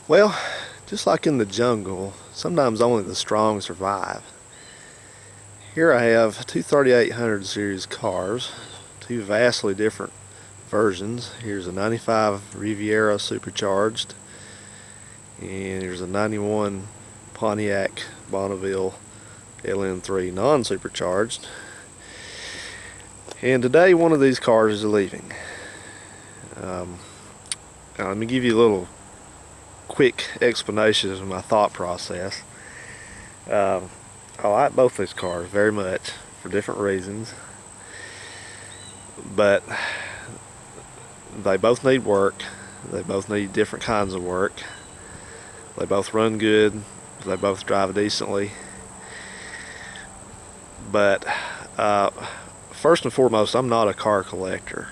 Well, just like in the jungle, sometimes only the strong survive. Here I have two 3800 series cars, two vastly different versions. Here's a 95 Riviera supercharged, and here's a 91 Pontiac Bonneville LN3 non-supercharged. And today one of these cars is leaving. Now let me give you a little quick explanation of my thought process. I like both these cars very much for different reasons, but they both need work. They both need different kinds of work. They both run good. They both drive decently. But first and foremost, I'm not a car collector.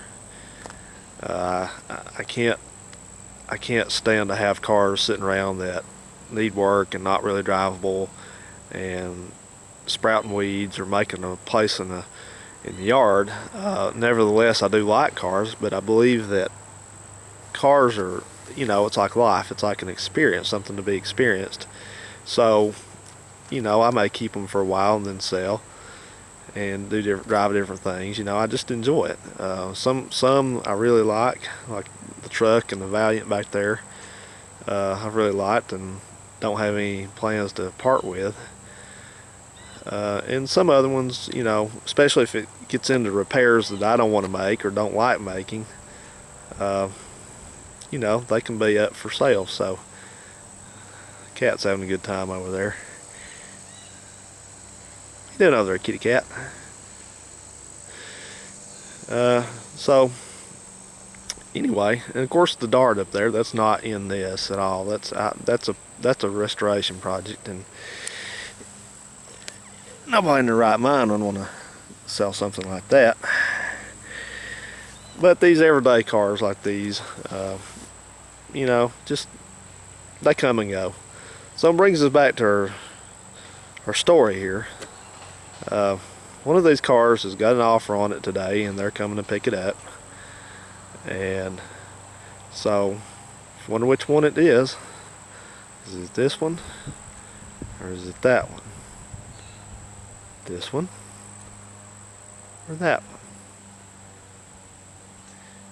I can't stand to have cars sitting around that need work and not really drivable and sprouting weeds or making a place in the yard. Nevertheless, I do like cars, but I believe that cars are, it's like life. It's like an experience, something to be experienced. So, I may keep them for a while and then sell and drive different things. I just enjoy it. Some I really like the truck and the Valiant back there. I really liked and don't have any plans to part with. And some other ones, especially if it gets into repairs that I don't want to make or don't like making, they can be up for sale. So, cat's having a good time over there. You doing over there, kitty cat? So anyway, and of course the Dart up there, that's not in this at all. That's a restoration project, and nobody in their right mind would want to sell something like that. But these everyday cars like these, just they come and go. So it brings us back to our story here. One of these cars has got an offer on it today, and they're coming to pick it up. And so, I wonder which one it is. Is it this one, or is it that one? This one, or that one?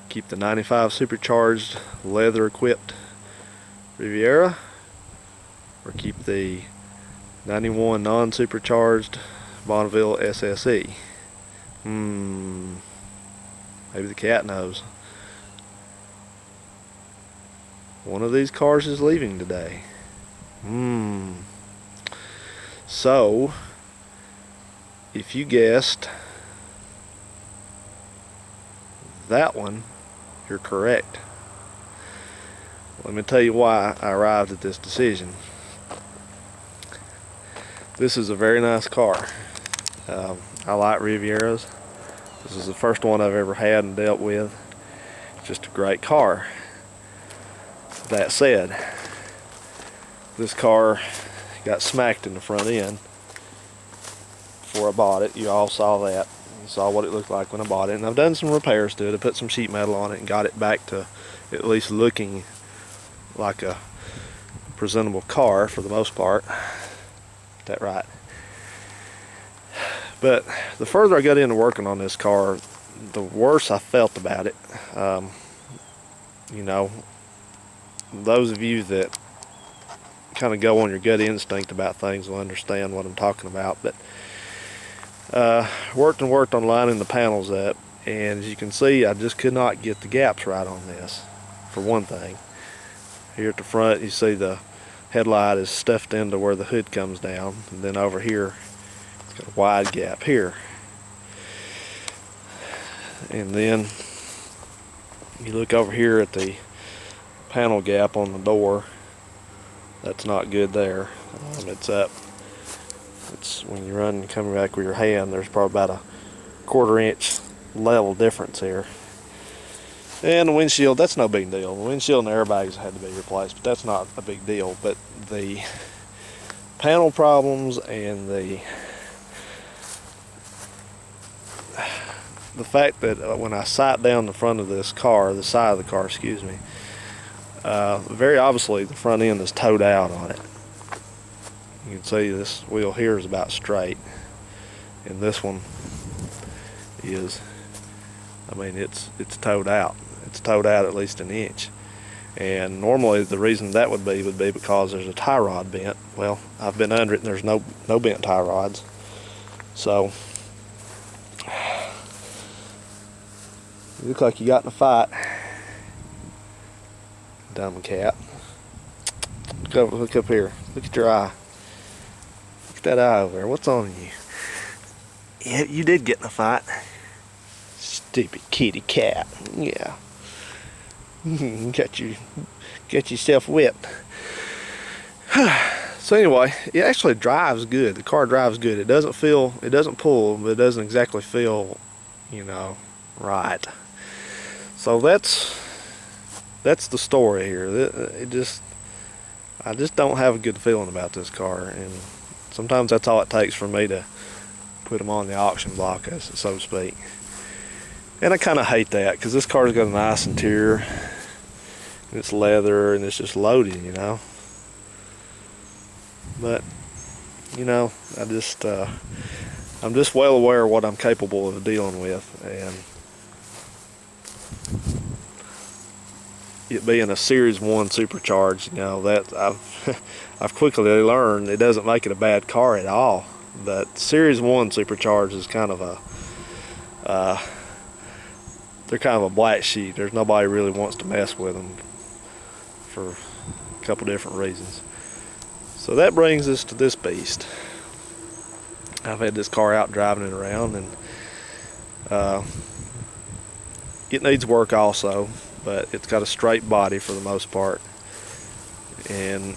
Keep the 95 supercharged, leather-equipped Riviera, or keep the 91 non-supercharged Bonneville SSE. Maybe the cat knows. One of these cars is leaving today. So, if you guessed that one, you're correct. Let me tell you why I arrived at this decision. This is a very nice car. I like Rivieras. This is the first one I've ever had and dealt with. It's just a great car. That said, this car got smacked in the front end before I bought it. You all saw that. You saw what it looked like when I bought it. And I've done some repairs to it. I put some sheet metal on it and got it back to at least looking like a presentable car for the most part. Is that right? But the further I got into working on this car, the worse I felt about it. Those of you that kind of go on your gut instinct about things will understand what I'm talking about. But worked on lining the panels up, and as you can see, I just could not get the gaps right on this, for one thing. Here at the front, you see the headlight is stuffed into where the hood comes down, and then over here it's got a wide gap here. And then you look over here at the panel gap on the door. That's not good there. It's up. It's when you run coming back with your hand, there's probably about a 1/4 inch level difference here. And the windshield, that's no big deal. The windshield and the airbags had to be replaced, but that's not a big deal. But the panel problems and the fact that when I sight down the front of this car, the side of the car, excuse me, Very obviously the front end is towed out on it. You can see this wheel here is about straight, and this one is, I mean, it's towed out. It's towed out at least an inch. And normally the reason that would be because there's a tie rod bent. Well, I've been under it and there's no bent tie rods. So you look like you got in a fight. Dumb cat. Look up here. Look at your eye. Look at that eye over there. What's on you? Yeah, you did get in a fight. Stupid kitty cat. Yeah. Got yourself whipped. So anyway, it actually drives good. The car drives good. It doesn't pull, but it doesn't exactly feel, you know, right. So that's the story here. I just don't have a good feeling about this car, and sometimes that's all it takes for me to put them on the auction block, so to speak. And I kind of hate that, because this car's got a nice interior, and it's leather, and it's just loaded, you know. But, you know, I'm just well aware of what I'm capable of dealing with, and it being a Series 1 supercharged, you know, that I've quickly learned it doesn't make it a bad car at all. But Series 1 supercharged is kind of they're kind of a black sheep. There's nobody really wants to mess with them for a couple different reasons. So that brings us to this beast. I've had this car out driving it around, and it needs work also, but it's got a straight body for the most part, and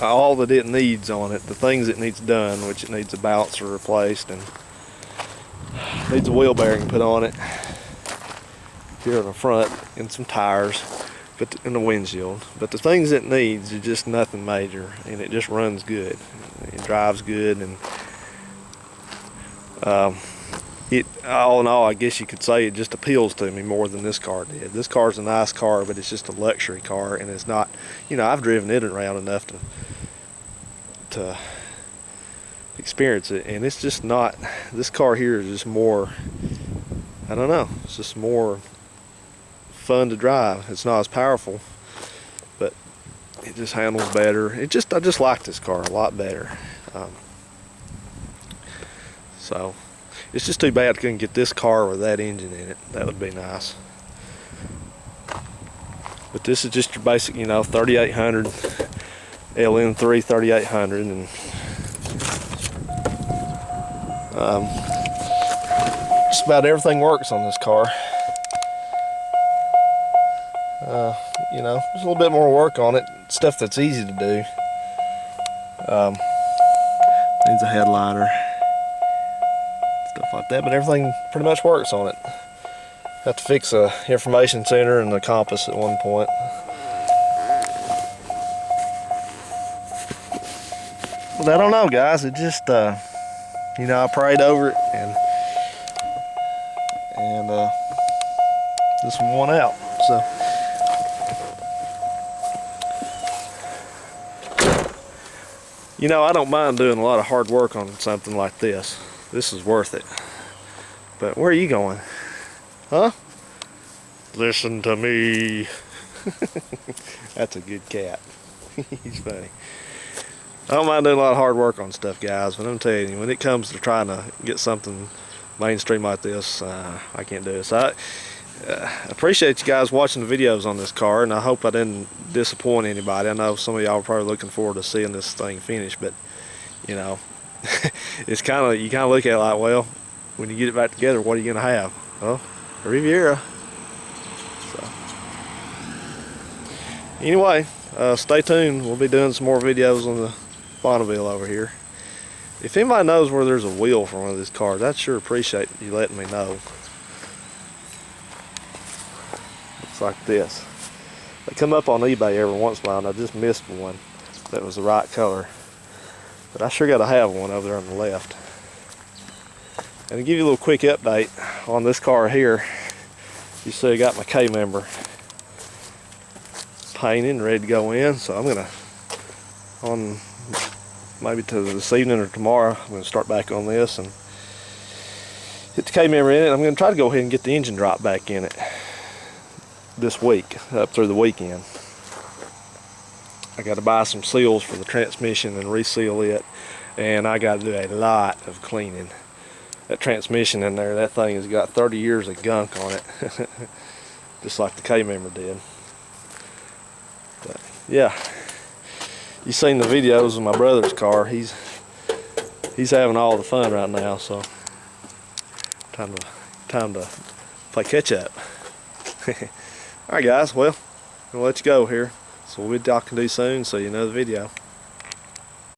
all that it needs on it, the things it needs done, which it needs a balancer replaced and needs a wheel bearing put on it here in the front, and some tires, but in the windshield. But the things it needs are just nothing major, and it just runs good. It drives good, and it, all in all, I guess you could say it just appeals to me more than this car did. This car's a nice car, but it's just a luxury car, and it's not, you know, I've driven it around enough to experience it, and it's just not, this car here is just more, I don't know, it's just more fun to drive. It's not as powerful, but it just handles better. I just like this car a lot better. So it's just too bad I couldn't get this car with that engine in it. That would be nice. But this is just your basic, you know, 3800 LN3 3800, and just about everything works on this car. You know, there's a little bit more work on it, stuff that's easy to do. Needs a headliner, stuff like that, but everything pretty much works on it. Have to fix a information center and the compass at one point. But I don't know, guys, it just, you know, I prayed over it, and this one won out, so. You know, I don't mind doing a lot of hard work on something like this. This is worth it. But where are you going? Huh? Listen to me. That's a good cat. He's funny. I don't mind doing a lot of hard work on stuff, guys, but I'm telling you, when it comes to trying to get something mainstream like this, I can't do it. So I appreciate you guys watching the videos on this car, and I hope I didn't disappoint anybody. I know some of y'all are probably looking forward to seeing this thing finished, but you know, it's kind of, you kind of look at it like, well, when you get it back together, what are you gonna have? Well, a Riviera. So anyway, stay tuned. We'll be doing some more videos on the Bonneville over here. If anybody knows where there's a wheel for one of these cars, I'd sure appreciate you letting me know. Looks like this. They come up on eBay every once in a while, and I just missed one that was the right color. But I sure got to have one over there on the left. And to give you a little quick update on this car here, you see I got my K member painting, ready to go in. So I'm gonna, on maybe to this evening or tomorrow, I'm gonna start back on this and hit the K-member in it. I'm gonna try to go ahead and get the engine drop back in it this week, up through the weekend. I got to buy some seals for the transmission and reseal it, and I got to do a lot of cleaning. That transmission in there, that thing has got 30 years of gunk on it, just like the K-member did. But yeah, you seen the videos of my brother's car. He's having all the fun right now, so time to play catch up. All right, guys. Well, I'll let you go here. So we'll be talking to you soon. See you in another video.